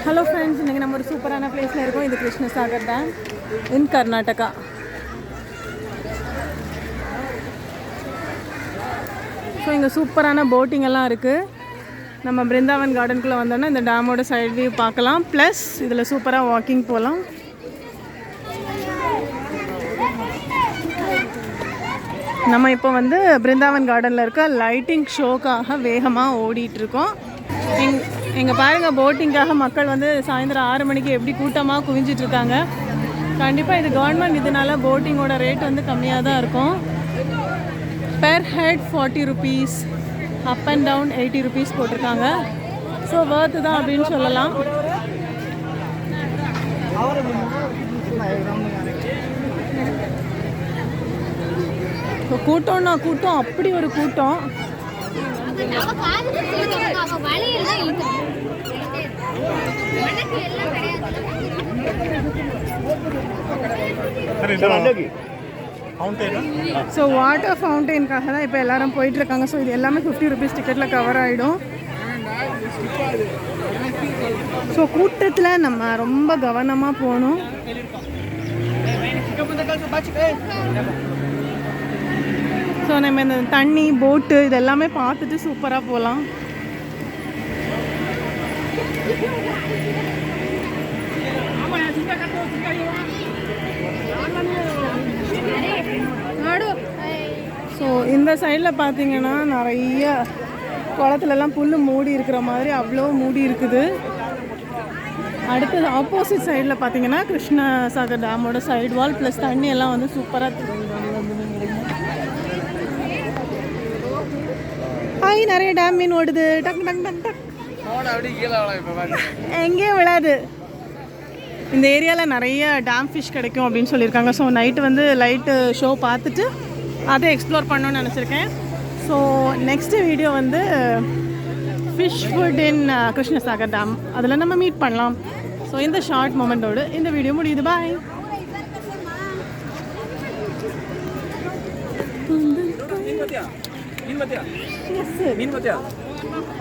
Hello friends, இன்றைக்கி நம்ம ஒரு சூப்பரான பிளேஸில் இருக்கோம். இது Krishnasagar dam in Karnataka. So இங்கே சூப்பரான போட்டிங் எல்லாம் இருக்குது. நம்ம பிருந்தாவன் கார்டனுக்குள்ளே வந்தோன்னா இந்த டேமோட சைட் வியூ பார்க்கலாம். ப்ளஸ் இதில் சூப்பராக வாக்கிங் போகலாம். நம்ம இப்போ வந்து பிருந்தாவன் கார்டனில் இருக்க லைட்டிங் ஷோக்காக வேகமாக ஓடிட்டுருக்கோம். எங்கே பாருங்கள், போட்டிங்காக மக்கள் வந்து சாயந்தரம் 6 மணிக்கு எப்படி கூட்டமாக குவிஞ்சிட்ருக்காங்க. கண்டிப்பாக இது கவர்மெண்ட் இதனால போட்டிங்கோட ரேட் வந்து கம்மியாக தான் இருக்கும். Per head 40 rupees, up and down 80 rupees போட்டிருக்காங்க. ஸோ வர்த்து தான் அப்படின்னு சொல்லலாம். இப்போ கூட்டம்னா கூட்டம், அப்படி ஒரு கூட்டம். ஸோ வாட்டர் ஃபவுண்டெயின்காக தான் இப்போ எல்லாரும் போயிட்டுருக்காங்க. ஸோ இது எல்லாமே 50 rupees டிக்கெட்டில் கவர் ஆகிடும். ஸோ கூட்டத்தில் நம்ம ரொம்ப கவனமாக போகணும். ஸோ நம்ம இந்த தண்ணி போட்டு இதெல்லாமே பார்த்துட்டு சூப்பராக போகலாம். ஸோ இந்த சைடில் பார்த்தீங்கன்னா நிறைய குளத்துலலாம் புல் மூடி இருக்கிற மாதிரி அவ்வளோ மூடி இருக்குது. அடுத்தது ஆப்போசிட் சைடில் பார்த்தீங்கன்னா கிருஷ்ணசாகர் டேமோட சைடு வால் ப்ளஸ் தண்ணி எல்லாம் வந்து சூப்பராக நிறைய டேம் மீன் ஓடுது. டக் டக் டக் டக் எங்கேயும் விழாது. இந்த ஏரியாவில் நிறைய டேம் ஃபிஷ் கிடைக்கும் அப்படின்னு சொல்லியிருக்காங்க. ஸோ நைட்டு வந்து லைட்டு ஷோ பார்த்துட்டு அதை எக்ஸ்ப்ளோர் பண்ணணும்னு நினச்சிருக்கேன். ஸோ நெக்ஸ்ட்டு வீடியோ வந்து fish food in Krishnasagar dam, அதில் நம்ம மீட் பண்ணலாம். ஸோ இந்த ஷார்ட் மொமெண்ட்டோடு இந்த வீடியோ முடியுது. பாய்.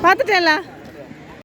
பார்த்துட்டேன்ல.